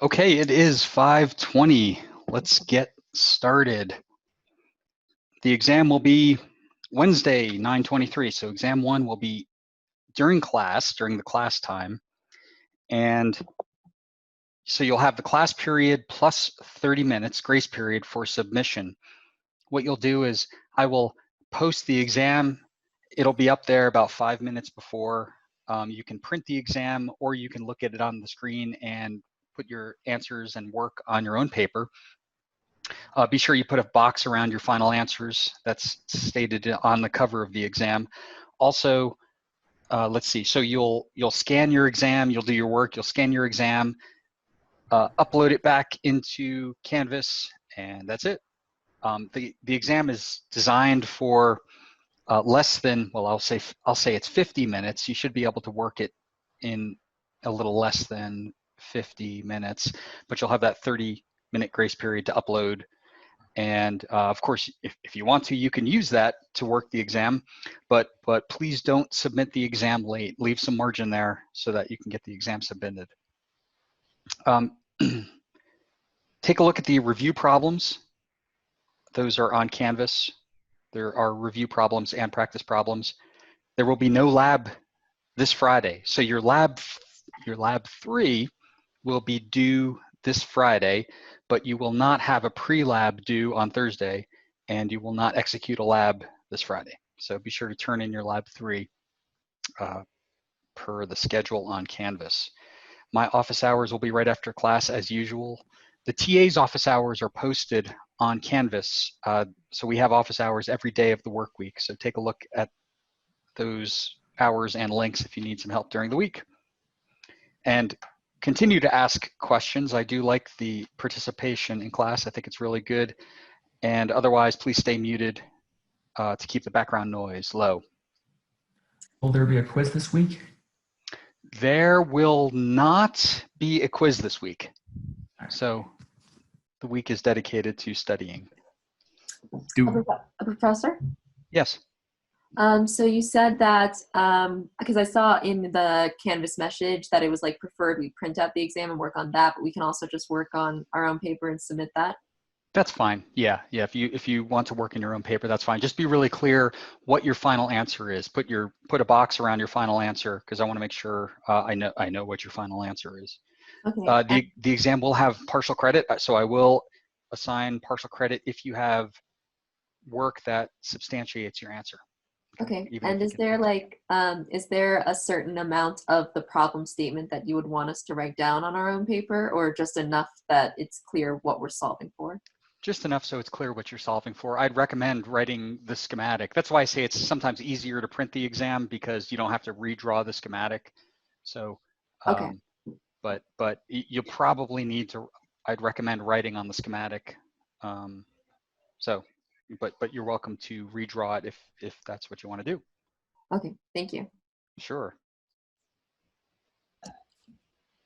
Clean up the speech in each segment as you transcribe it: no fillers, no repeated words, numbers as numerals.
Okay, it is 5:20. Let's get started. The exam will be Wednesday, 9:23. So exam one will be during class, during the class time. And so you'll have the class period plus 30 minutes grace period for submission. What you'll do is I will post the exam. It'll be up there about 5 minutes before. You can print the exam, or you can look at it on the screen and put your answers and work on your own paper. Be sure you put a box around your final answers. That's stated on the cover of the exam. Also, let's see. So you'll scan your exam. You'll do your work. You'll scan your exam, upload it back into Canvas, and that's it. The exam is designed for less than, well, I'll say it's 50 minutes. You should be able to work it in a little less than 50 minutes, but you'll have that 30-minute grace period to upload. And of course, if you want to, you can use that to work the exam, but please don't submit the exam late. Leave some margin there so that you can get the exam submitted. Take a look at the review problems. Those are on Canvas. There are review problems and practice problems. There will be no lab this Friday. So your lab 3 will be due this Friday, but you will not have a pre-lab due on Thursday, and you will not execute a lab this Friday. So be sure to turn in your lab 3 per the schedule on Canvas. My office hours will be right after class as usual. The TA's office hours are posted on Canvas. So we have office hours every day of the work week. So take a look at those hours and links if you need some help during the week. And continue to ask questions. I do like the participation in class. I think it's really good. And otherwise, please stay muted to keep the background noise low. Will there be a quiz this week? There will not be a quiz this week. So the week is dedicated to studying. A professor? Yes. So you said that, because I saw in the Canvas message that it was like preferred we print out the exam and work on that, but we can also just work on our own paper and submit that. That's fine. Yeah. If you want to work in your own paper, that's fine. Just be really clear what your final answer is. Put a box around your final answer, because I want to make sure I know what your final answer is. Okay. The exam will have partial credit, so I will assign partial credit if you have work that substantiates your answer. Okay. And is there a certain amount of the problem statement that you would want us to write down on our own paper, or just enough that it's clear what we're solving for? Just enough so it's clear what you're solving for. I'd recommend writing the schematic. That's why I say it's sometimes easier to print the exam, because you don't have to redraw the schematic. So, okay. But you'll probably need to, I'd recommend writing on the schematic. But you're welcome to redraw it if that's what you want to do. Okay, thank you. Sure.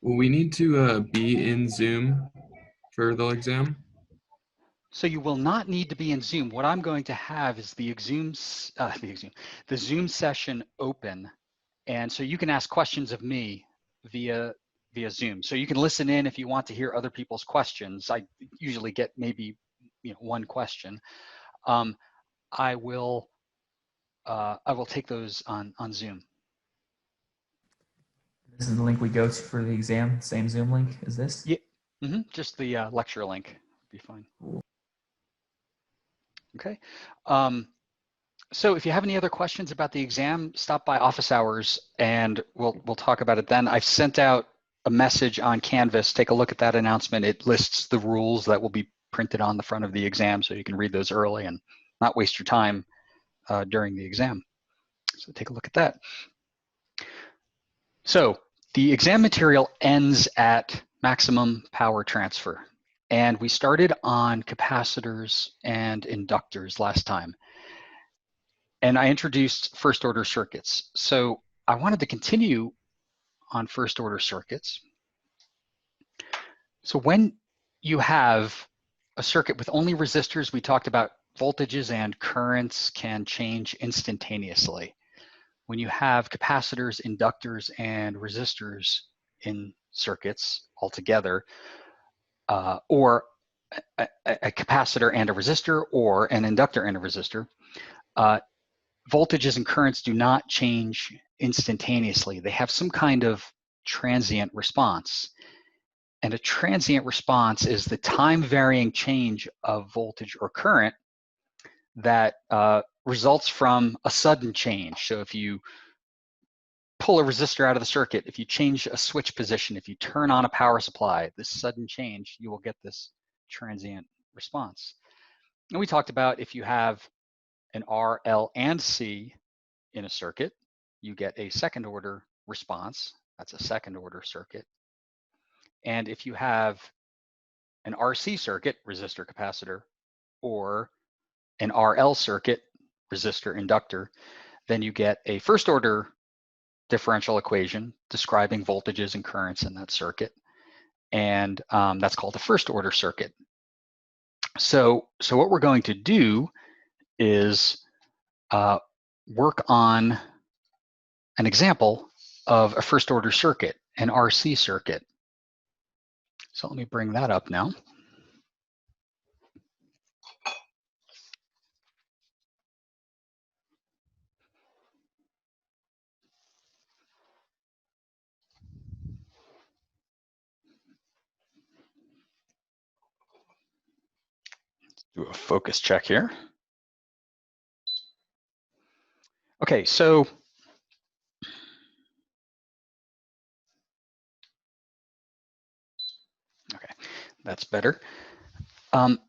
Will we need to be in Zoom for the exam? So you will not need to be in Zoom. What I'm going to have is the Zoom session open, and so you can ask questions of me via Zoom. So you can listen in if you want to hear other people's questions. I usually get maybe one question. I will take those on Zoom. This is the link we go to for the exam. Same Zoom link as this? Yeah. Just the lecture link would be fine. Cool. Okay. So if you have any other questions about the exam, stop by office hours and we'll talk about it then. I've sent out a message on Canvas. Take a look at that announcement. It lists the rules that will be printed on the front of the exam, so you can read those early and not waste your time during the exam. So take a look at that. So the exam material ends at maximum power transfer. And we started on capacitors and inductors last time. And I introduced first order circuits. So I wanted to continue on first order circuits. So when you have a circuit with only resistors, we talked about voltages and currents can change instantaneously. When you have capacitors, inductors, and resistors in circuits altogether, or a capacitor and a resistor, or an inductor and a resistor, voltages and currents do not change instantaneously. They have some kind of transient response. And a transient response is the time-varying change of voltage or current that results from a sudden change. So if you pull a resistor out of the circuit, if you change a switch position, if you turn on a power supply, this sudden change, you will get this transient response. And we talked about if you have an R, L, and C in a circuit, you get a second order response. That's a second order circuit. And if you have an RC circuit, resistor capacitor, or an RL circuit, resistor inductor, then you get a first order differential equation describing voltages and currents in that circuit. And that's called a first order circuit. So what we're going to do is work on an example of a first order circuit, an RC circuit. So let me bring that up now. Do a focus check here. Okay, so that's better. I'm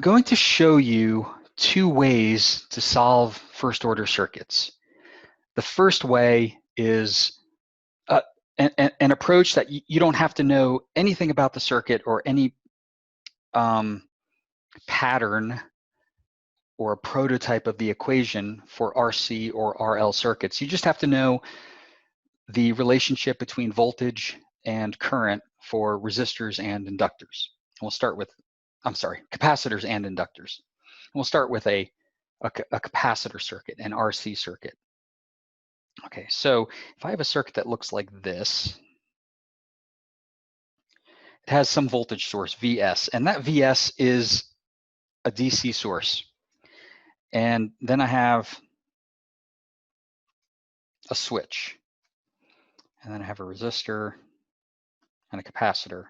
going to show you two ways to solve first order circuits. The first way is an approach that you don't have to know anything about the circuit or any pattern or a prototype of the equation for RC or RL circuits. You just have to know the relationship between voltage and current for resistors and inductors. We'll start with, capacitors and inductors. We'll start with a capacitor circuit, an RC circuit. Okay, so if I have a circuit that looks like this, it has some voltage source, Vs, and that Vs is a DC source. And then I have a switch. And then I have a resistor and a capacitor.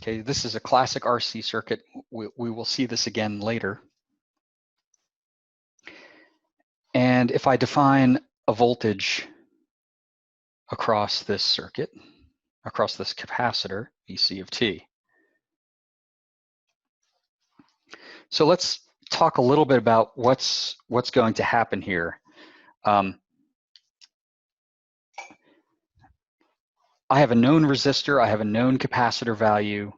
Okay, this is a classic RC circuit. We will see this again later. And if I define a voltage across this circuit, across this capacitor, Vc of t. So let's talk a little bit about what's going to happen here. I have a known resistor, I have a known capacitor value,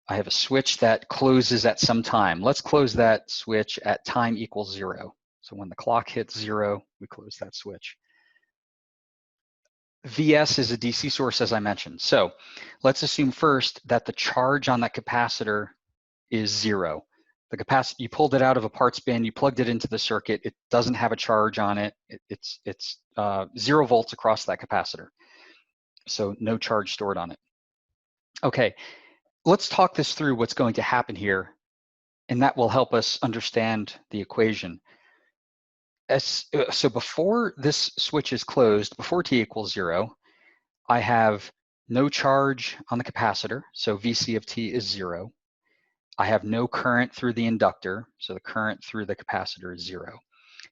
I have a switch that closes at some time. Let's close that switch at time equals 0. So when the clock hits 0, we close that switch. Vs is a DC source, as I mentioned. So let's assume first that the charge on that capacitor is 0. The capacitor, you pulled it out of a parts bin, you plugged it into the circuit, it doesn't have a charge on it, it's 0 volts across that capacitor. So no charge stored on it. Okay, let's talk this through what's going to happen here, and that will help us understand the equation. So before this switch is closed, before t equals 0, I have no charge on the capacitor, so Vc of t is 0. I have no current through the inductor, so the current through the capacitor is 0.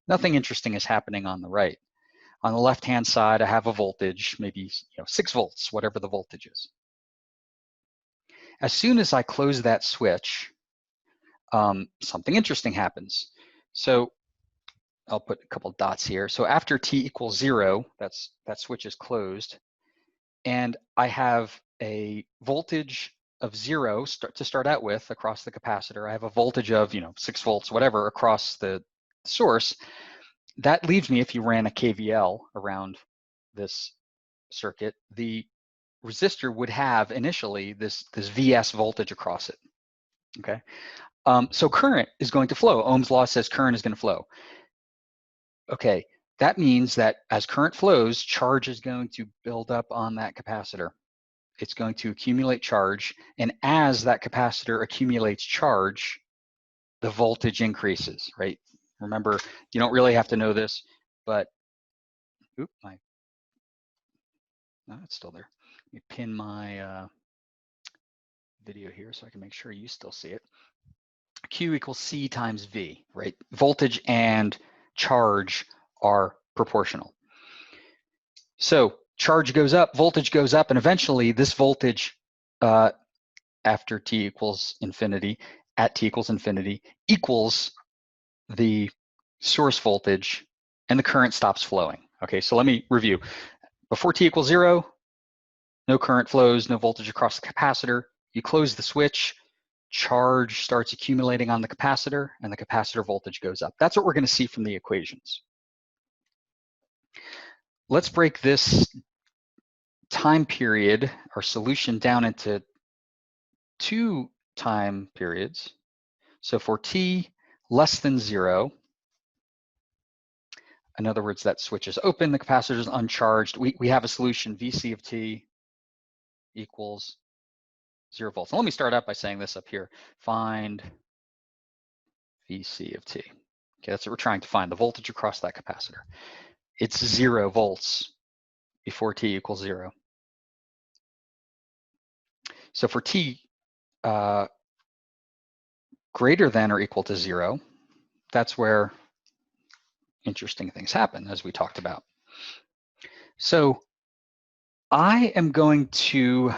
Nothing interesting is happening on the right. On the left-hand side, I have a voltage, maybe 6 volts, whatever the voltage is. As soon as I close that switch, something interesting happens. So I'll put a couple dots here. So after t equals 0, that switch is closed, and I have a voltage of 0 to start out with across the capacitor. I have a voltage of 6 volts, whatever, across the source. That leaves me, if you ran a KVL around this circuit, the resistor would have initially this Vs voltage across it. Okay, so current is going to flow. Ohm's law says current is going to flow. Okay, that means that as current flows, charge is going to build up on that capacitor. It's going to accumulate charge, and as that capacitor accumulates charge, the voltage increases, right? Remember, you don't really have to know this, but, no, it's still there. Let me pin my video here so I can make sure you still see it. Q equals C times V, right? Voltage and charge are proportional. So charge goes up, voltage goes up, and eventually this voltage after t equals infinity, at t equals infinity, equals the source voltage, and the current stops flowing. Okay, so let me review. Before t equals 0, no current flows, no voltage across the capacitor. You close the switch, charge starts accumulating on the capacitor, and the capacitor voltage goes up. That's what we're going to see from the equations. Let's break this time period, our solution, down into 2 time periods. So for t less than 0, in other words, that switch is open, the capacitor is uncharged, we have a solution, Vc of t equals 0 volts. Now let me start out by saying this up here. Find Vc of t. Okay, that's what we're trying to find, the voltage across that capacitor. It's 0 volts before t equals 0. So for t greater than or equal to 0, that's where interesting things happen, as we talked about. So I am going to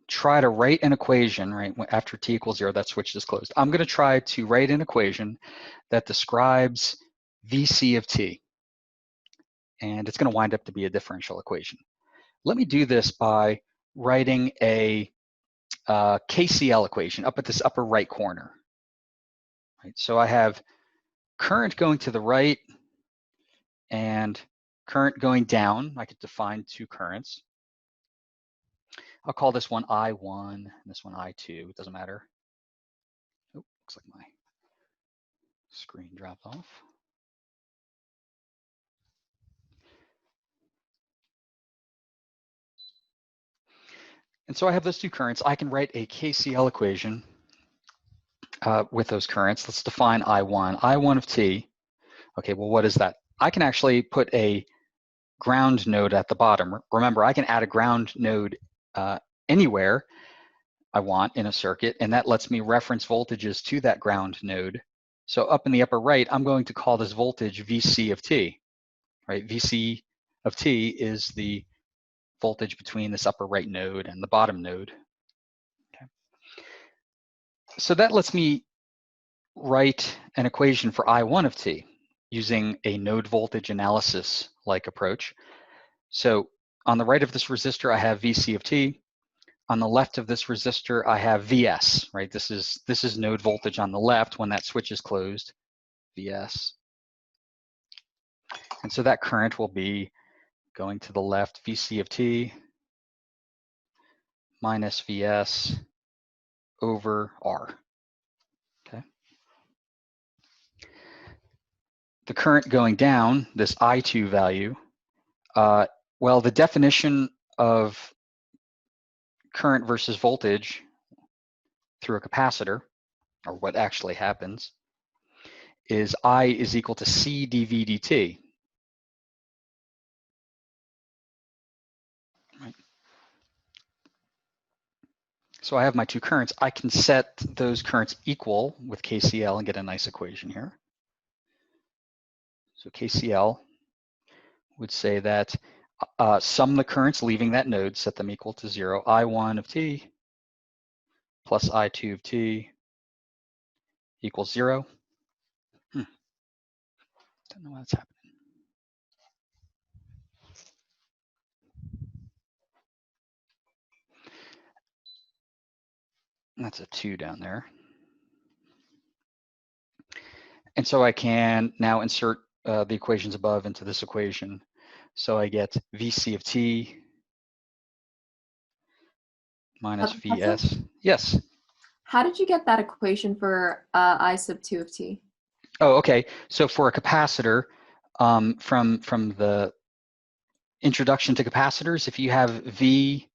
try to write an equation, right, after t equals 0, that switch is closed. I'm going to try to write an equation that describes Vc of t, and it's going to wind up to be a differential equation. Let me do this by writing a KCL equation up at this upper right corner. Right? So I have current going to the right and current going down. I could define 2 currents. I'll call this one I1 and this one I2. It doesn't matter. Oh, looks like my screen dropped off. And so I have those 2 currents. I can write a KCL equation with those currents. Let's define I1. I1 of t. Okay, well, what is that? I can actually put a ground node at the bottom. Remember, I can add a ground node anywhere I want in a circuit, and that lets me reference voltages to that ground node. So up in the upper right, I'm going to call this voltage Vc of t, right? Vc of t is the voltage between this upper right node and the bottom node. Okay. So that lets me write an equation for I1 of t using a node voltage analysis like approach. So on the right of this resistor, I have Vc of t. On the left of this resistor, I have Vs, right? This is node voltage on the left when that switch is closed, Vs. And so that current will be going to the left, Vc of t minus Vs over R, okay? The current going down, this I2 value, well, the definition of current versus voltage through a capacitor, or what actually happens, is I is equal to C dV dt. Right. So I have my 2 currents. I can set those currents equal with KCL and get a nice equation here. So KCL would say that sum the currents leaving that node, set them equal to 0. I1 of t plus I2 of t equals 0. Don't know why that's happening. That's a 2 down there. And so I can now insert the equations above into this equation. So I get Vc of t minus Professor? Vs. Yes. How did you get that equation for I sub 2 of t? Oh, okay. So for a capacitor, from the introduction to capacitors. If you have V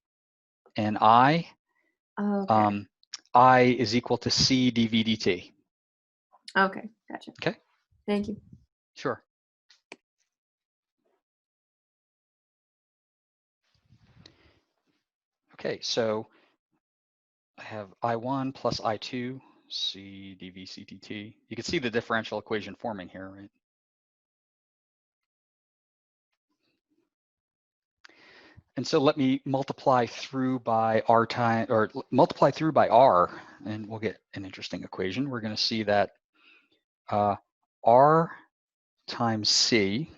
and I, Okay. I is equal to C dV dt. Okay. Gotcha. Okay. Thank you. Sure. Okay, so I have I1 plus I2 C dV C dt. You can see the differential equation forming here, right? And so let me multiply through by R time, or multiply through by R, and we'll get an interesting equation. We're going to see that R times C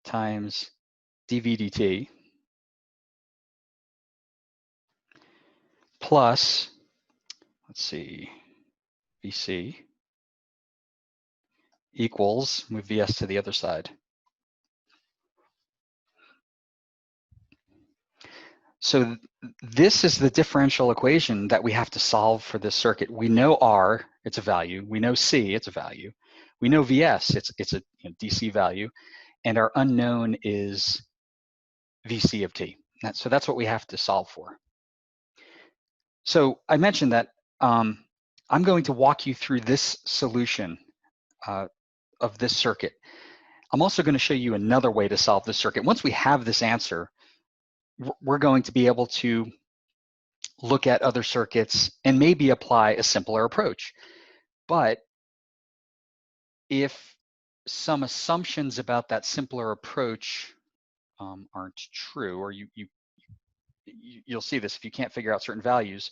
times dV dt plus, let's see, VC equals, move VS to the other side. So this is the differential equation that we have to solve for this circuit. We know R, it's a value. We know C, it's a value. We know VS, it's a DC value. And our unknown is VC of T. So that's what we have to solve for. So I mentioned that I'm going to walk you through this solution of this circuit. I'm also going to show you another way to solve this circuit. Once we have this answer, we're going to be able to look at other circuits and maybe apply a simpler approach. But if some assumptions about that simpler approach aren't true, or you'll see this, if you can't figure out certain values,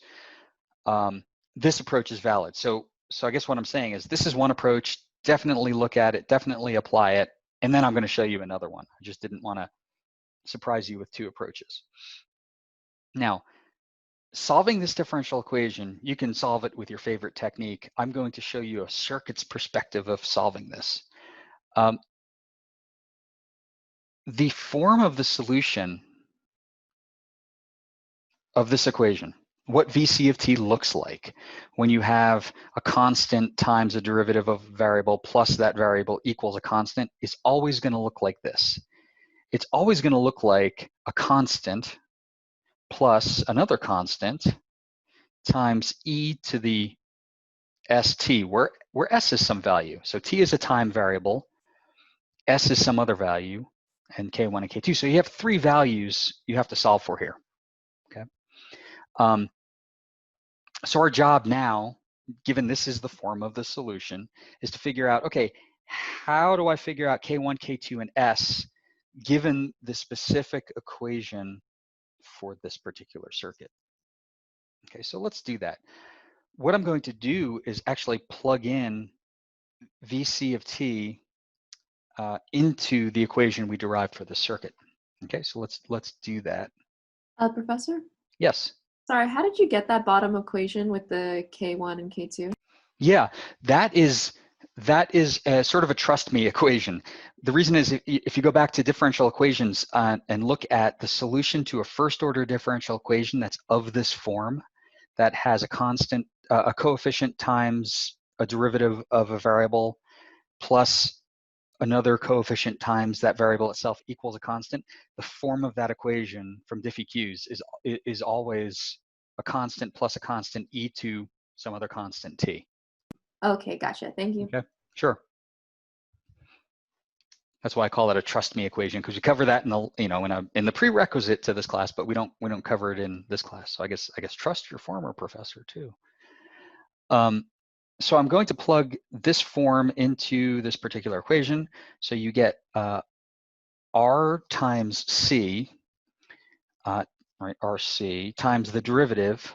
this approach is valid. So I guess what I'm saying is this is one approach, definitely look at it, definitely apply it, and then I'm going to show you another one. I just didn't want to surprise you with two approaches. Now, solving this differential equation, you can solve it with your favorite technique. I'm going to show you a circuit's perspective of solving this. The form of the solution of this equation, what VC of t looks like when you have a constant times a derivative of a variable plus that variable equals a constant, is always going to look like this. It's always going to look like a constant plus another constant times e to the st, where s is some value. So t is a time variable, s is some other value, and k1 and k2. So you have three values you have to solve for here. Okay. So our job now, given this is the form of the solution, is to figure out, okay, how do I figure out K1, K2, and S given the specific equation for this particular circuit? Okay, so let's do that. What I'm going to do is actually plug in VC of t into the equation we derived for the circuit. Okay, so let's do that. Professor? Yes. Sorry, how did you get that bottom equation with the K1 and K2? Yeah, that is a sort of a trust me equation. The reason is if you go back to differential equations and look at the solution to a first order differential equation that's of this form, that has a constant, a coefficient times a derivative of a variable plus another coefficient times that variable itself equals a constant, the form of that equation from diffie-q's is always a constant plus a constant e to some other constant t. Okay, gotcha. Thank you. Okay, sure. That's why I call it a trust me equation, because we cover that in the in the prerequisite to this class, but we don't cover it in this class. So I guess trust your former professor too. So I'm going to plug this form into this particular equation. So you get R times C, right, RC times the derivative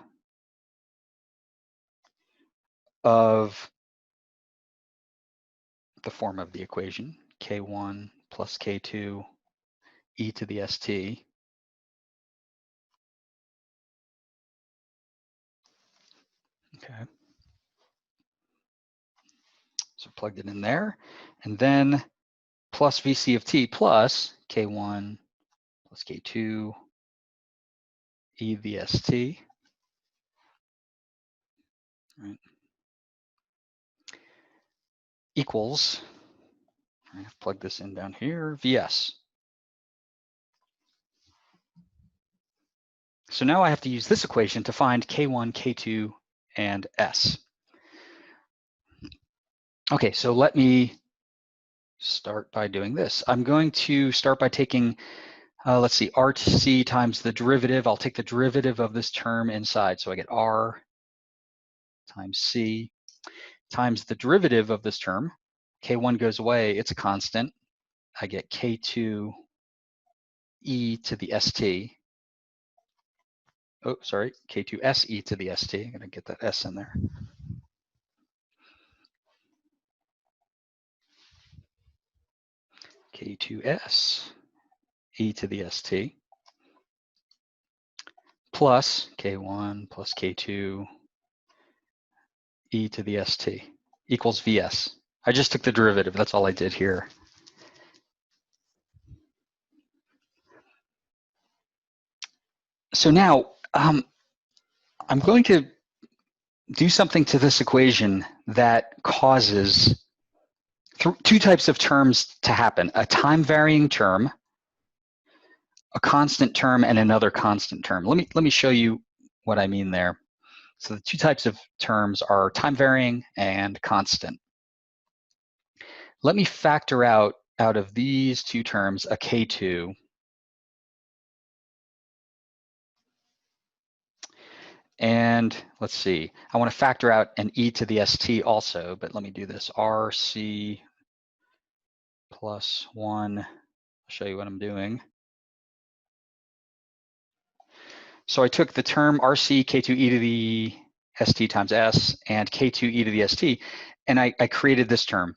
of the form of the equation, K1 plus K2 e to the st. Okay. So plugged it in there, and then plus VC of t plus K1 plus K2 e the st. Right. Equals, I have to plug this in down here, Vs. So now I have to use this equation to find K1, K2, and S. Okay, so let me start by doing this. I'm going to start by taking, let's see, R to C times the derivative. I'll take the derivative of this term inside. So I get R times C times the derivative of this term. K1 goes away, it's a constant. I get K2 e to the st. Oh, sorry, K2s e to the st. I'm gonna get that s in there. K2s e to the st plus K1 plus K2 e to the st equals Vs. I just took the derivative, that's all I did here. So now I'm going to do something to this equation that causes two types of terms to happen: a time varying term, a constant term, and another constant term. Let me show you what I mean there. So the two types of terms are time varying and constant. Let me factor out of these two terms a K2 and let's see, I want to factor out an e to the st also, but let me do this. RC plus 1, I'll show you what I'm doing. So I took the term RC K2 e to the st times s and K2 e to the st, and I created this term.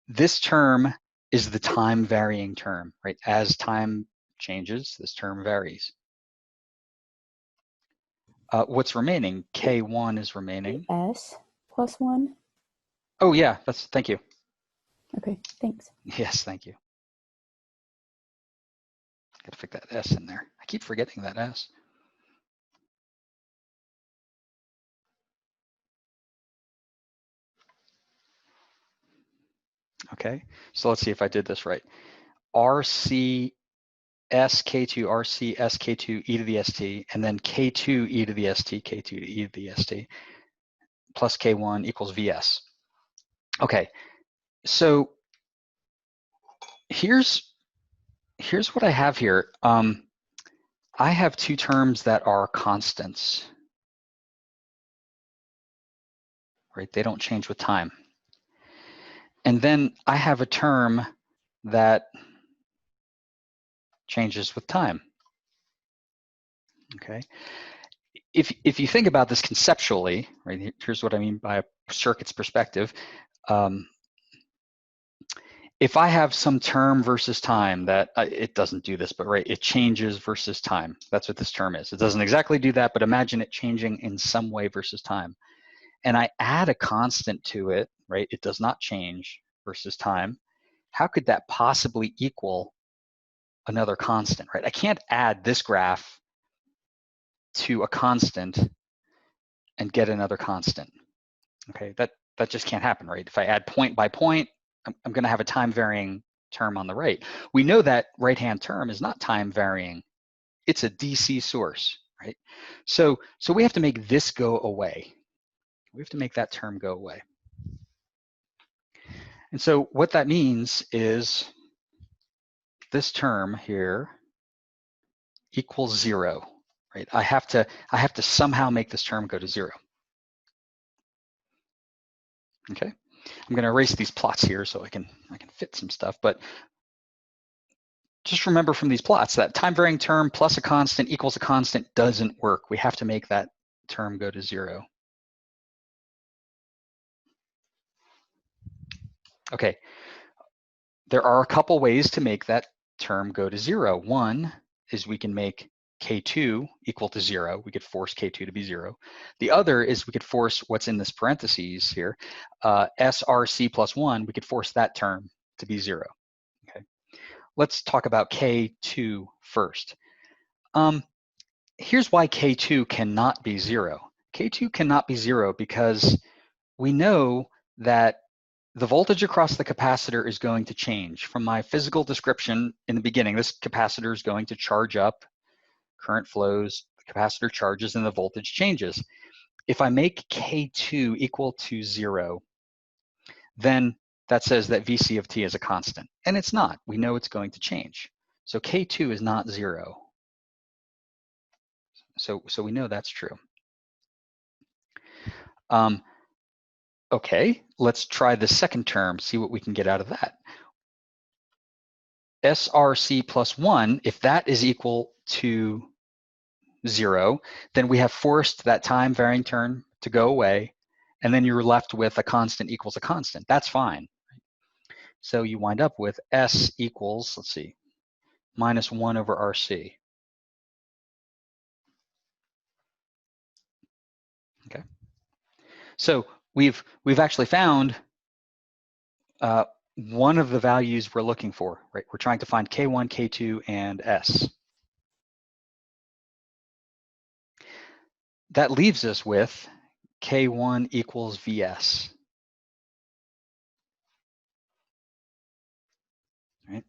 This term is the time varying term, right? As time changes, this term varies. What's remaining? K1 is remaining. S plus 1? Oh yeah, thank you. Okay, thanks. Yes, thank you. Gotta fit that S in there. I keep forgetting that S. Okay, so let's see if I did this right. RC SK2, RC SK2 e to the st, and then K2 e to the st, K2 e to the st, plus K1 equals Vs. Okay, so here's what I have here. I have two terms that are constants, right? They don't change with time. And then I have a term that changes with time. Okay. If you think about this conceptually, right? Here's what I mean by a circuit's perspective. If I have some term versus time that it doesn't do this, but right, it changes versus time. That's what this term is. It doesn't exactly do that, but imagine it changing in some way versus time. And I add a constant to it, right? It does not change versus time. How could that possibly equal another constant, right? I can't add this graph to a constant and get another constant. Okay, that just can't happen, right? If I add point by point, I'm going to have a time varying term on the right. We know that right-hand term is not time varying. It's a DC source, right? So we have to make this go away. We have to make that term go away. And so what that means is this term here equals 0, right? I have to somehow make this term go to 0. Okay, I'm going to erase these plots here so I can fit some stuff, but just remember from these plots that time varying term plus a constant equals a constant doesn't work. We have to make that term go to 0. Okay, there are a couple ways to make that term go to 0. One is we can make K2 equal to 0. We could force K2 to be 0. The other is we could force what's in this parentheses here, SRC plus 1, we could force that term to be 0. Okay, let's talk about K2 first. Here's why K2 cannot be 0. K2 cannot be 0 because we know that the voltage across the capacitor is going to change. From my physical description in the beginning, this capacitor is going to charge up, current flows, the capacitor charges, and the voltage changes. If I make K2 equal to 0, then that says that VC of t is a constant. And it's not. We know it's going to change. So K2 is not 0. So we know that's true. Okay, let's try the second term, see what we can get out of that. SRC plus 1, if that is equal to 0, then we have forced that time varying term to go away, and then you're left with a constant equals a constant. That's fine. So you wind up with S equals, let's see, minus 1 over RC. Okay. So we've actually found one of the values we're looking for, right? We're trying to find K1, K2, and S. That leaves us with K1 equals VS. Right?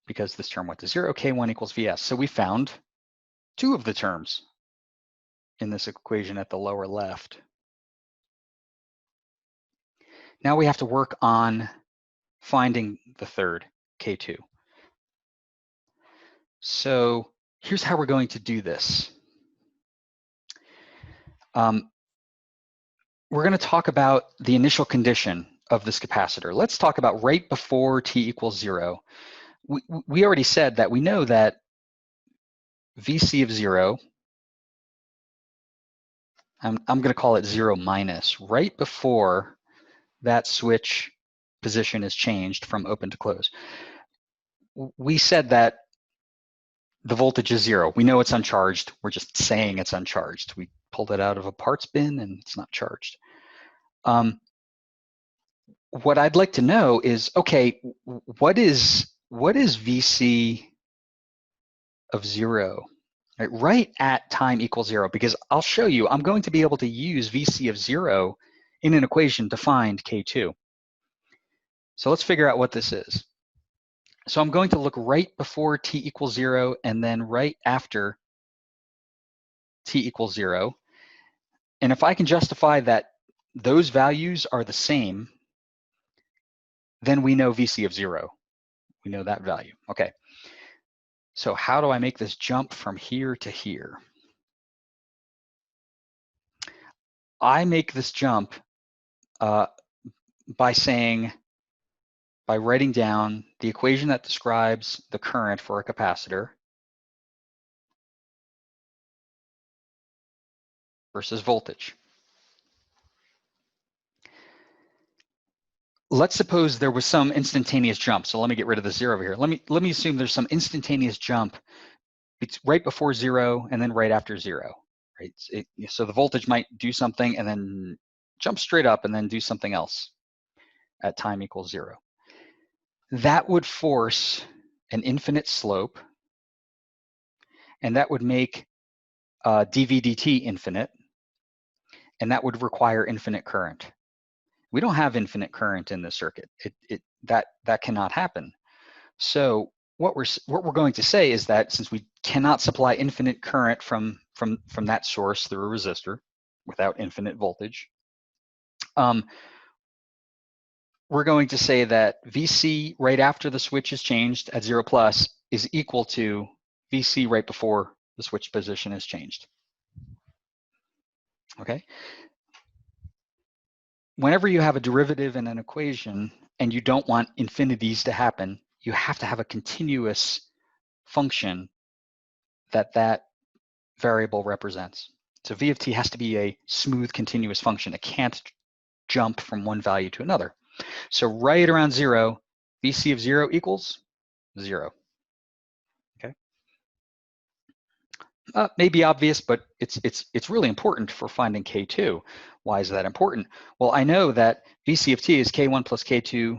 Because this term went to 0, K1 equals VS. So we found two of the terms in this equation at the lower left. Now we have to work on finding the third, K2. So here's how we're going to do this. We're going to talk about the initial condition of this capacitor. Let's talk about right before t equals 0. We already said that we know that VC of 0, I'm going to call it 0 minus, right before that switch position is changed from open to close. We said that the voltage is 0. We know it's uncharged. We're just saying it's uncharged. We pulled it out of a parts bin and it's not charged. What I'd like to know is, okay, what is VC of 0? Right at time equals 0, because I'll show you, I'm going to be able to use VC of 0 in an equation to find K2. So let's figure out what this is. So I'm going to look right before t equals 0 and then right after t equals 0. And if I can justify that those values are the same, then we know VC of 0. We know that value. Okay. So how do I make this jump from here to here? I make this jump by writing down the equation that describes the current for a capacitor versus voltage. Let's suppose there was some instantaneous jump. So let me get rid of the 0 over here. Let me assume there's some instantaneous jump right before 0 and then right after 0. Right? So the voltage might do something and then jump straight up and then do something else at time equals 0. That would force an infinite slope, and that would make dV dt infinite, and that would require infinite current. We don't have infinite current in this circuit. That cannot happen. So what we're going to say is that since we cannot supply infinite current from that source through a resistor without infinite voltage, we're going to say that VC right after the switch is changed at 0 plus is equal to VC right before the switch position is changed. Okay. Whenever you have a derivative in an equation and you don't want infinities to happen, you have to have a continuous function that variable represents. So v of t has to be a smooth continuous function. It can't jump from one value to another. So right around 0, VC of 0 equals 0. Okay. May be obvious, but it's really important for finding K2. Why is that important? Well, I know that VC of t is K1 plus K2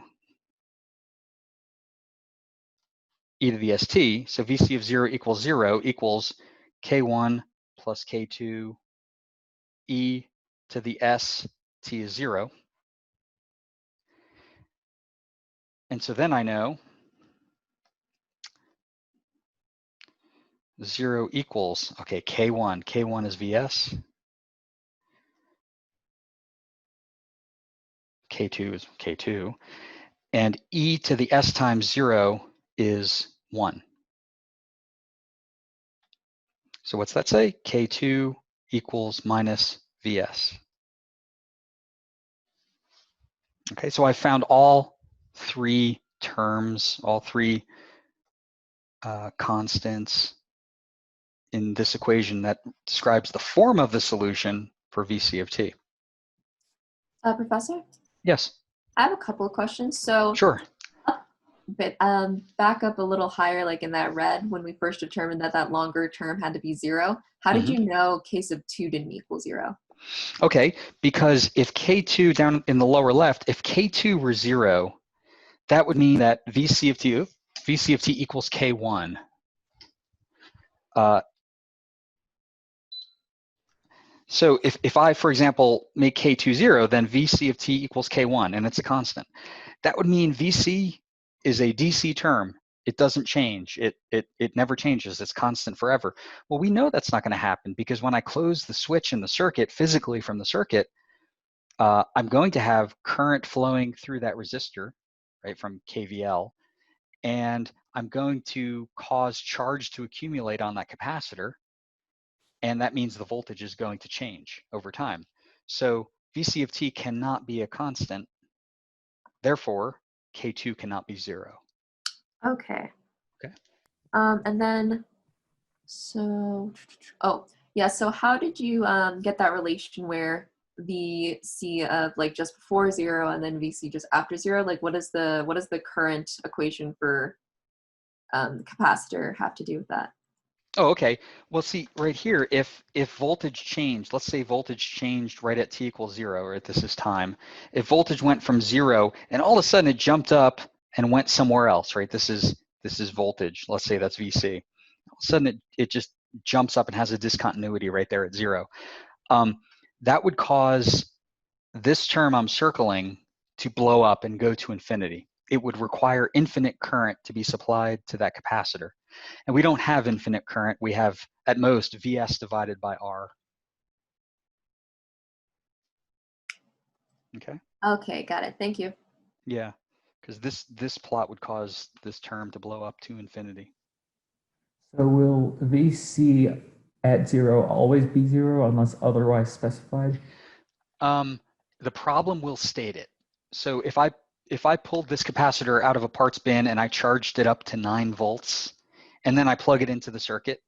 e to the st. So VC of 0 equals K1 plus K2 e to the s, t is 0. And so then I know 0 equals, okay, K1. K1 is Vs. K2 is K2. And e to the s times 0 is 1. So what's that say? K2 equals minus Vs. Okay, so I found all three terms, all three constants in this equation that describes the form of the solution for VC of t. Professor, Yes, I have a couple of questions. So, sure. but back up a little higher, like in that red, when we first determined that that longer term had to be 0. How did you know k sub 2 didn't equal 0? Okay, because if K2 down in the lower left, if K2 were 0, that would mean that VC of t equals K1. So if I, for example, make K2 0, then VC of t equals K1, and it's a constant. That would mean VC is a DC term. It doesn't change. It never changes. It's constant forever. Well, we know that's not going to happen because when I close the switch in the circuit physically from the circuit, I'm going to have current flowing through that resistor, right, from KVL, and I'm going to cause charge to accumulate on that capacitor, and that means the voltage is going to change over time. So VC of t cannot be a constant. Therefore, K2 cannot be 0. Okay. Okay. And then, oh, yeah, so how did you get that relation where VC of like just before 0 and then VC just after 0? Like what is the current equation for capacitor have to do with that? Oh, okay. Well, see, right here, if voltage changed, let's say voltage changed right at t equals 0, or this is time. If voltage went from 0 and all of a sudden it jumped up and went somewhere else, right? This is voltage. Let's say that's VC. All of a sudden it just jumps up and has a discontinuity right there at 0. That would cause this term I'm circling to blow up and go to infinity. It would require infinite current to be supplied to that capacitor. And we don't have infinite current. We have, at most, Vs divided by R. Okay? Okay, got it. Thank you. Yeah, because this plot would cause this term to blow up to infinity. So will VC at 0 always be 0 unless otherwise specified? The problem will state it. So if I pulled this capacitor out of a parts bin and I charged it up to 9 volts, and then I plug it into the circuit,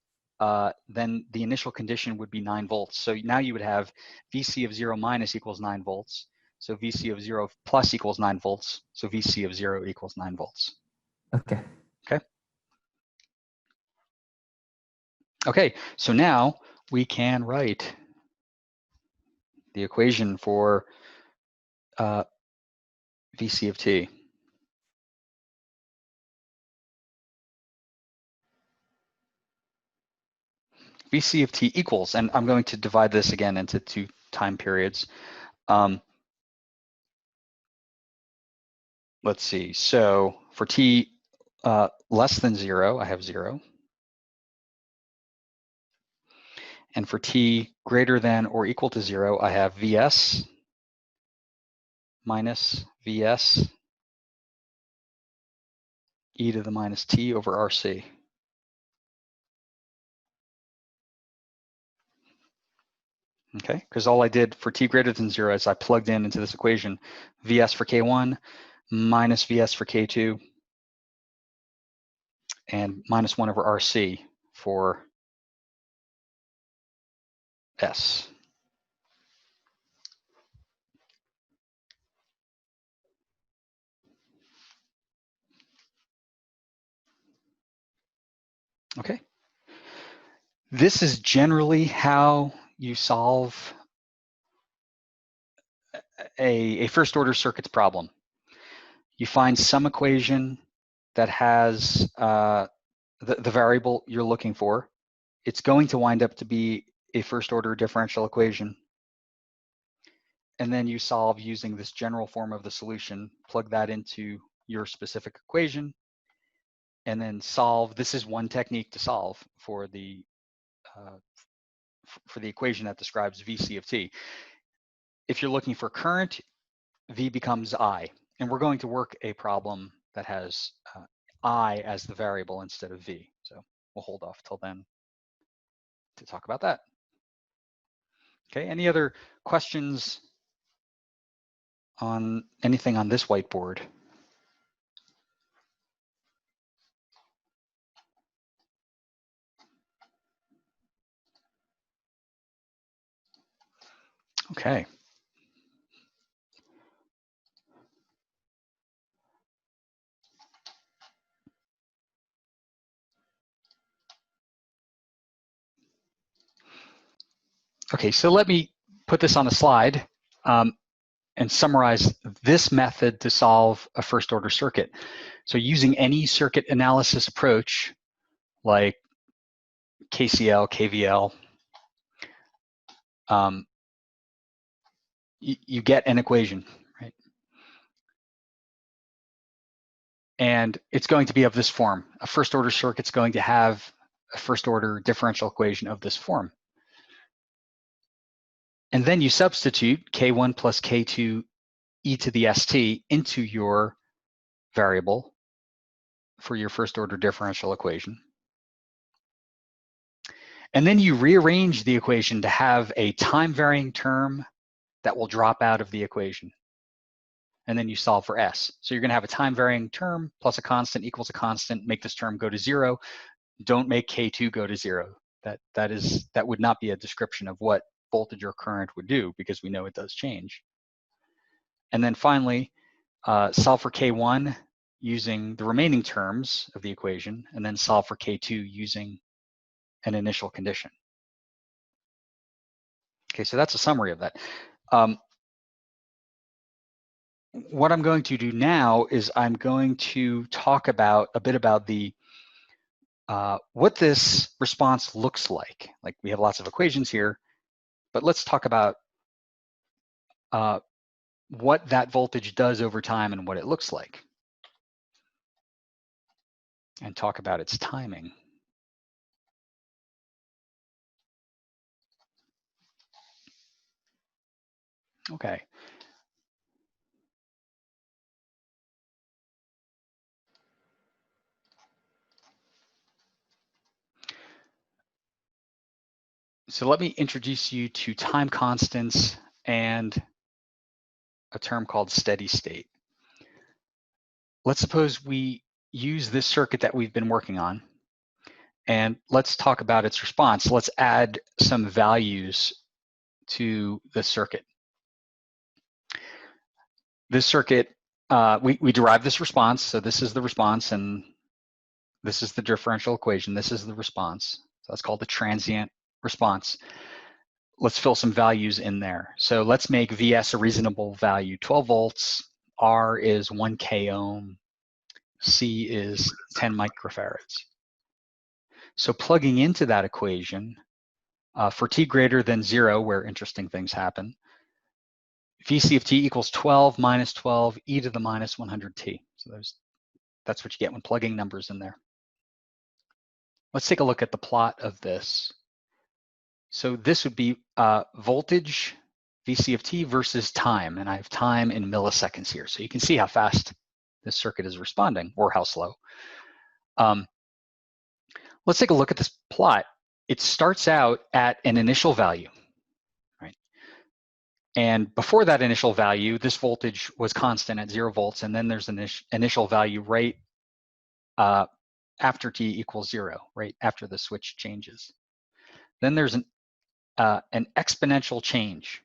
then the initial condition would be 9 volts. So now you would have VC of 0 minus equals 9 volts. So VC of 0 plus equals 9 volts. So VC of 0 equals 9 volts. Okay. Okay. Okay, so now we can write the equation for VC of t. VC of t equals, and I'm going to divide this again into 2 time periods. Let's see, so for t less than 0, I have 0. And for t greater than or equal to 0, I have Vs minus Vs e to the minus t over Rc. Okay, because all I did for t greater than 0 is I plugged in into this equation Vs for K1 minus Vs for K2 and minus 1 over Rc for S. Okay. This is generally how you solve a first order circuits problem. You find some equation that has the variable you're looking for. It's going to wind up to be a first order differential equation. And then you solve using this general form of the solution, plug that into your specific equation and then solve. This is one technique to solve for the equation that describes VC of t. If you're looking for current, V becomes I, and we're going to work a problem that has I as the variable instead of V. So we'll hold off till then to talk about that. Okay, any other questions on anything on this whiteboard? Okay. Okay, so let me put this on a slide and summarize this method to solve a first order circuit. So using any circuit analysis approach like KCL, KVL, you get an equation, right? And it's going to be of this form. A first order circuit's going to have a first order differential equation of this form. And then you substitute K1 plus K2 e to the st into your variable for your first order differential equation. And then you rearrange the equation to have a time varying term that will drop out of the equation. And then you solve for s. So you're going to have a time varying term plus a constant equals a constant, make this term go to 0. Don't make K2 go to 0. That would not be a description of what voltage or current would do, because we know it does change. And then finally, solve for K1 using the remaining terms of the equation, and then solve for K2 using an initial condition. Okay, so that's a summary of that. What I'm going to do now is I'm going to talk about a bit about the what this response looks like. Like, we have lots of equations here, but let's talk about what that voltage does over time and what it looks like, and talk about its timing. Okay. So let me introduce you to time constants and a term called steady state. Let's suppose we use this circuit that we've been working on, and let's talk about its response. Let's add some values to the circuit. This circuit, we derive this response. So this is the response, and this is the differential equation. This is the response. So that's called the transient response. Let's fill some values in there. So let's make Vs a reasonable value, 12 volts, R is 1 k ohm, C is 10 microfarads. So plugging into that equation, for t greater than 0, where interesting things happen, Vc of t equals 12 minus 12 e to the minus 100t. So that's what you get when plugging numbers in there. Let's take a look at the plot of this. So this would be voltage, Vc of t versus time, and I have time in milliseconds here. So you can see how fast this circuit is responding, or how slow. Let's take a look at this plot. It starts out at an initial value, right? And before that initial value, this voltage was constant at 0 volts, and then there's an initial value right after t equals 0, right after the switch changes. Then there's an exponential change.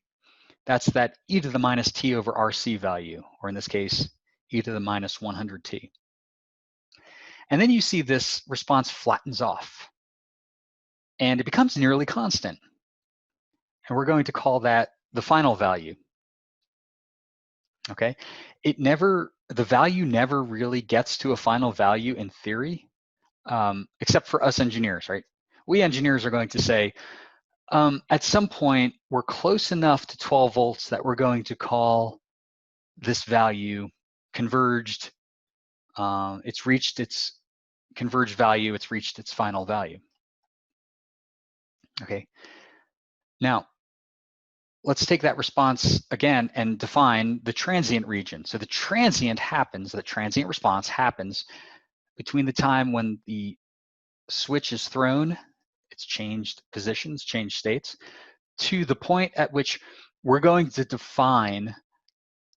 That's that e to the minus t over RC value, or in this case, e to the minus 100t. And then you see this response flattens off, and it becomes nearly constant. And we're going to call that the final value. Okay, the value never really gets to a final value in theory, except for us engineers, right? We engineers are going to say, at some point, we're close enough to 12 volts that we're going to call this value converged It's reached its converged value. It's reached its final value. Okay. Now, let's take that response again and define the transient region. So the transient response happens between the time when the switch is thrown, it's changed positions, changed states, to the point at which we're going to define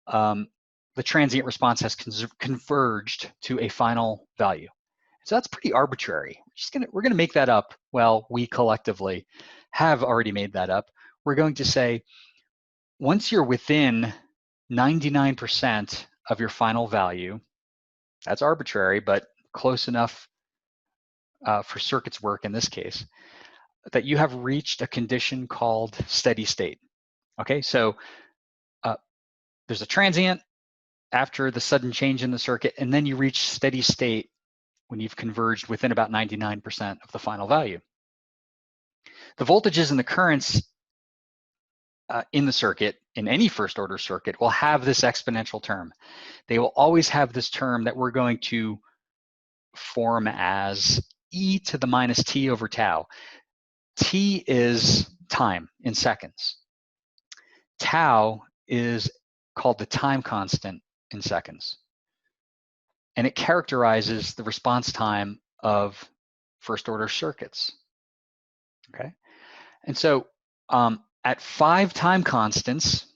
the transient response has converged to a final value. So that's pretty arbitrary. We're gonna make that up. Well, we collectively have already made that up. We're going to say, once you're within 99% of your final value, that's arbitrary, but close enough for circuits work in this case, that you have reached a condition called steady state. Okay, so there's a transient after the sudden change in the circuit, and then you reach steady state when you've converged within about 99% of the final value. The voltages and the currents in the circuit, in any first order circuit, will have this exponential term. They will always have this term that we're going to form as e to the minus t over tau. T is time in seconds. Tau is called the time constant in seconds. And it characterizes the response time of first order circuits. Okay. And so at 5 time constants,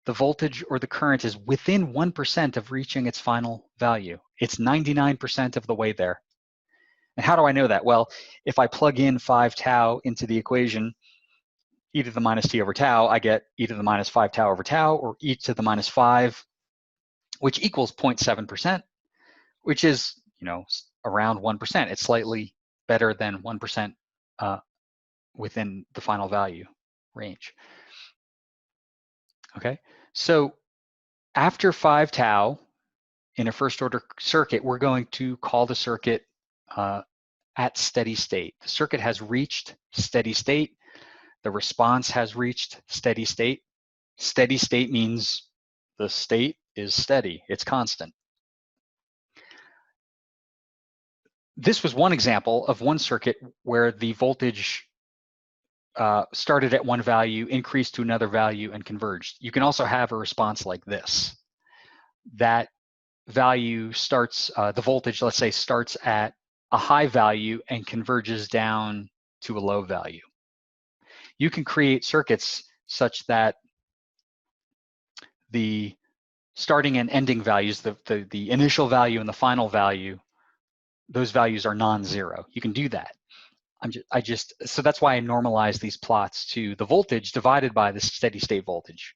the voltage or the current is within 1% of reaching its final value. It's 99% of the way there. And how do I know that? Well, if I plug in 5 tau into the equation, e to the minus t over tau, I get e to the minus 5 tau over tau, or e to the minus 5, which equals 0.7%, which is, around 1%. It's slightly better than 1% within the final value range. Okay, so after 5 tau in a first order circuit, we're going to call the circuit at steady state. The circuit has reached steady state. The response has reached steady state. Steady state means the state is steady, it's constant. This was one example of one circuit where the voltage started at one value, increased to another value, and converged. You can also have a response like this. That value starts, the voltage, let's say, starts at a high value and converges down to a low value. You can create circuits such that the starting and ending values, the initial value and the final value, those values are non-zero. You can do that. So that's why I normalize these plots to the voltage divided by the steady state voltage.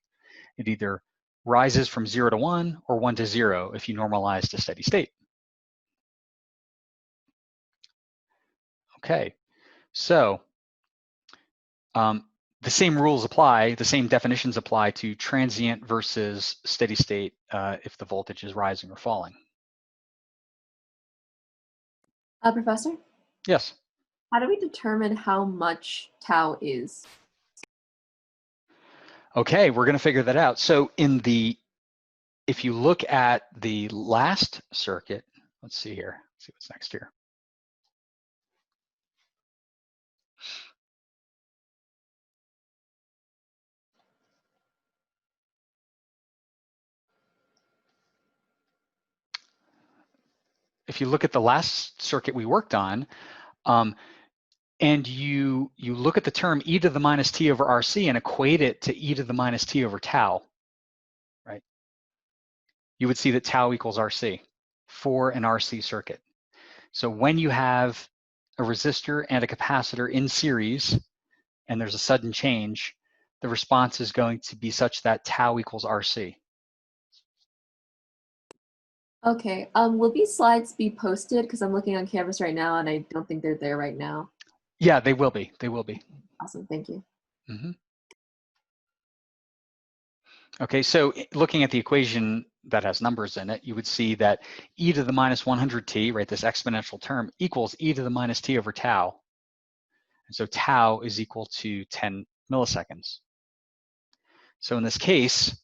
It either rises from 0 to 1 or 1 to 0 if you normalize to steady state. Okay, so the same rules apply, the same definitions apply to transient versus steady state if the voltage is rising or falling. Professor? Yes. How do we determine how much tau is? Okay, we're going to figure that out. So if you look at the last circuit, let's see here, let's see what's next here. If you look at the last circuit we worked on, and you look at the term e to the minus t over RC and equate it to e to the minus t over tau, right? You would see that tau equals RC for an RC circuit. So when you have a resistor and a capacitor in series and there's a sudden change, the response is going to be such that tau equals RC. Okay, will these slides be posted? Because I'm looking on Canvas right now and I don't think they're there right now. Yeah, they will be. They will be. Awesome, thank you. Mm-hmm. Okay, so looking at the equation that has numbers in it, you would see that e to the minus 100t, right, this exponential term, equals e to the minus t over tau. And so tau is equal to 10 milliseconds. So in this case,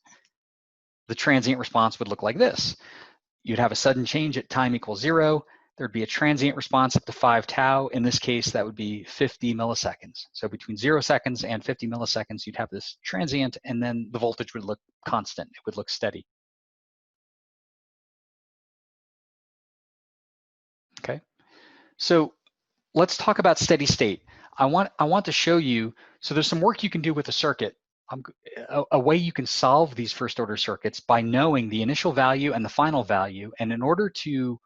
the transient response would look like this. you'd have a sudden change at time equals 0. There'd be a transient response up to 5 tau. In this case, that would be 50 milliseconds. So between 0 seconds and 50 milliseconds, you'd have this transient, and then the voltage would look constant. It would look steady. Okay, so let's talk about steady state. I want to show you, so there's some work you can do with a circuit. A way you can solve these first order circuits by knowing the initial value and the final value. And in order to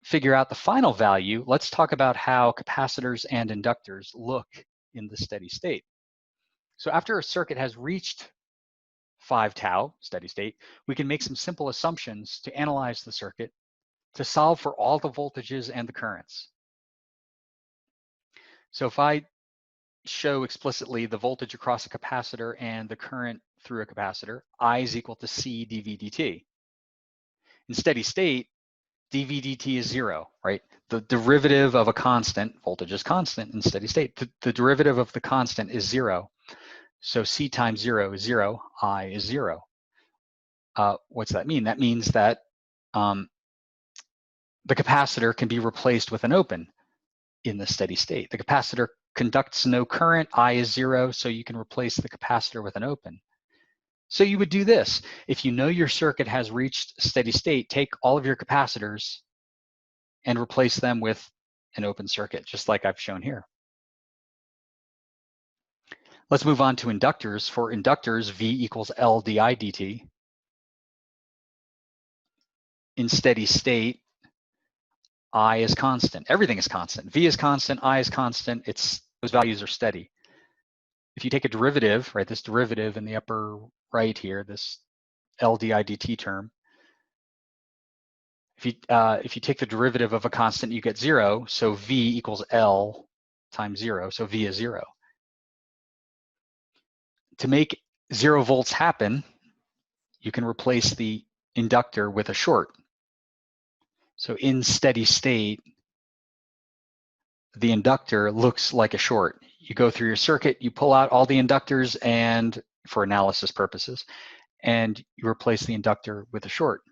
figure out the final value, let's talk about how capacitors and inductors look in the steady state. So after a circuit has reached 5 tau, steady state, we can make some simple assumptions to analyze the circuit to solve for all the voltages and the currents. So if I show explicitly the voltage across a capacitor and the current through a capacitor, I is equal to C dV dt. In steady state, dV dt is 0, right? The derivative of a constant, voltage is constant in steady state. The derivative of the constant is 0. So C times 0 is 0, I is 0. What's that mean? That means that the capacitor can be replaced with an open in the steady state. The capacitor conducts no current, I is 0, so you can replace the capacitor with an open. So you would do this. If you know your circuit has reached steady state, take all of your capacitors and replace them with an open circuit, just like I've shown here. Let's move on to inductors. For inductors, V equals L di dt. In steady state, I is constant. Everything is constant. V is constant, I is constant. Those values are steady. If you take a derivative, right, this derivative in the upper right here, this L di dt term, if you take the derivative of a constant, you get 0. So V equals L times 0. So V is 0. To make 0 volts happen, you can replace the inductor with a short. So in steady state, the inductor looks like a short. You go through your circuit, you pull out all the inductors and for analysis purposes, and you replace the inductor with a short.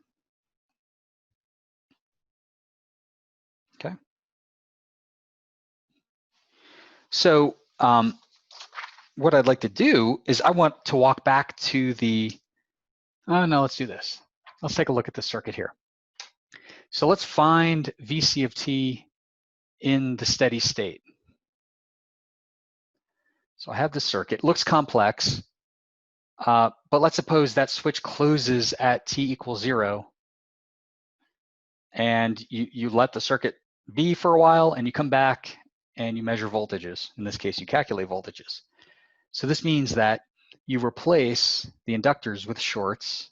Okay. So what I'd like to do is I want to walk back to no, let's do this. Let's take a look at the circuit here. So let's find VC of t in the steady state. So I have the circuit, looks complex, but let's suppose that switch closes at t equals 0, and you let the circuit be for a while, and you come back and you measure voltages. In this case, you calculate voltages. So this means that you replace the inductors with shorts,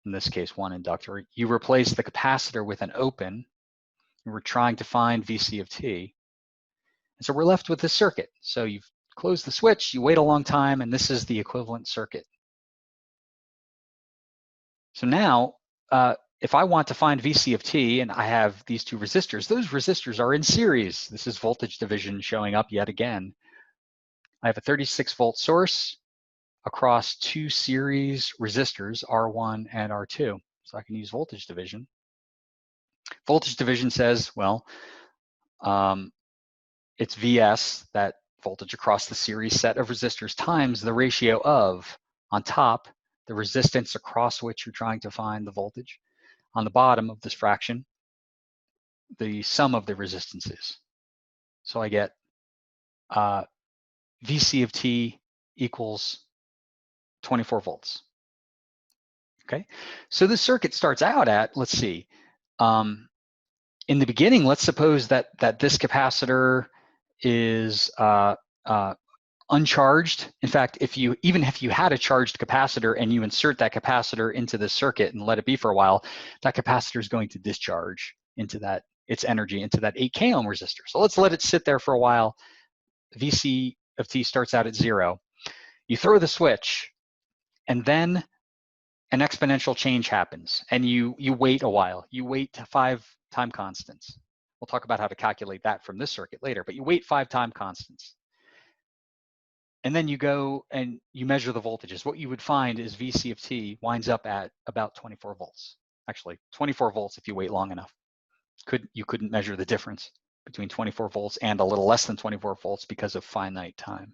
in this case, one inductor. You replace the capacitor with an open, and we're trying to find VC of t. And so we're left with this circuit. So you've closed the switch, you wait a long time, and this is the equivalent circuit. So now, if I want to find VC of t, and I have these two resistors, those resistors are in series. This is voltage division showing up yet again. I have a 36 volt source across two series resistors, R1 and R2. So I can use voltage division. Voltage division says, well, it's Vs, that voltage across the series set of resistors, times the ratio of, on top, the resistance across which you're trying to find the voltage. On the bottom of this fraction, the sum of the resistances. So I get VC of t equals 24 volts. Okay, so the circuit starts out at, let's see, in the beginning, let's suppose that this capacitor is uncharged. In fact, even if you had a charged capacitor and you insert that capacitor into the circuit and let it be for a while, that capacitor is going to discharge into its energy into that 8K ohm resistor. So let's let it sit there for a while. VC of t starts out at 0. You throw the switch, and then an exponential change happens, and you wait a while. You wait to 5 time constants. We'll talk about how to calculate that from this circuit later, but you wait 5 time constants. And then you go and you measure the voltages. What you would find is VC of t winds up at about 24 volts. Actually, 24 volts if you wait long enough. You couldn't measure the difference between 24 volts and a little less than 24 volts because of finite time.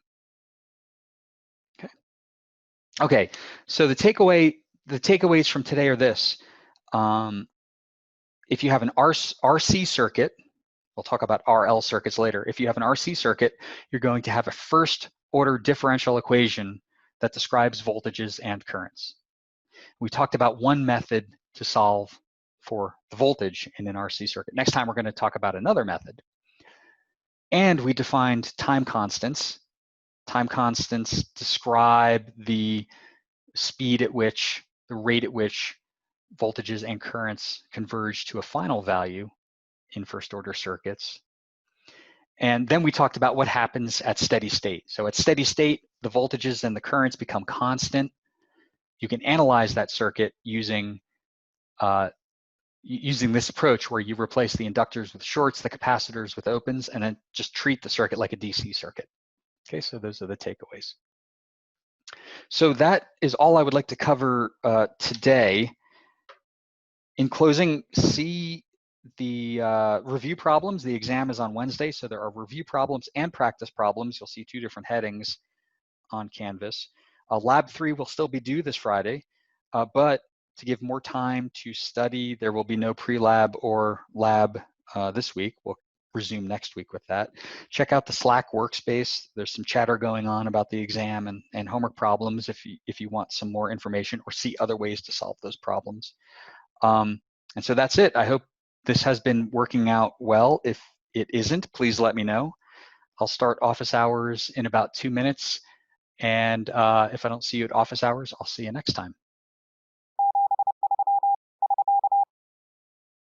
Okay, so the takeaways from today are this. If you have an RC circuit, we'll talk about RL circuits later. If you have an RC circuit, you're going to have a first order differential equation that describes voltages and currents. We talked about one method to solve for the voltage in an RC circuit. Next time we're going to talk about another method. And we defined time constants. Time constants describe the speed at which, the rate at which voltages and currents converge to a final value in first order circuits. And then we talked about what happens at steady state. So at steady state, the voltages and the currents become constant. You can analyze that circuit using this approach where you replace the inductors with shorts, the capacitors with opens, and then just treat the circuit like a DC circuit. Okay, so those are the takeaways. So that is all I would like to cover today. In closing, see the review problems. The exam is on Wednesday, so there are review problems and practice problems. You'll see two different headings on Canvas. Lab 3 will still be due this Friday, but to give more time to study, there will be no pre-lab or lab this week. We'll resume next week with that. Check out the Slack workspace. There's some chatter going on about the exam and homework problems if you want some more information or see other ways to solve those problems. And so that's it. I hope this has been working out well. If it isn't, please let me know. I'll start office hours in about 2 minutes. And if I don't see you at office hours, I'll see you next time.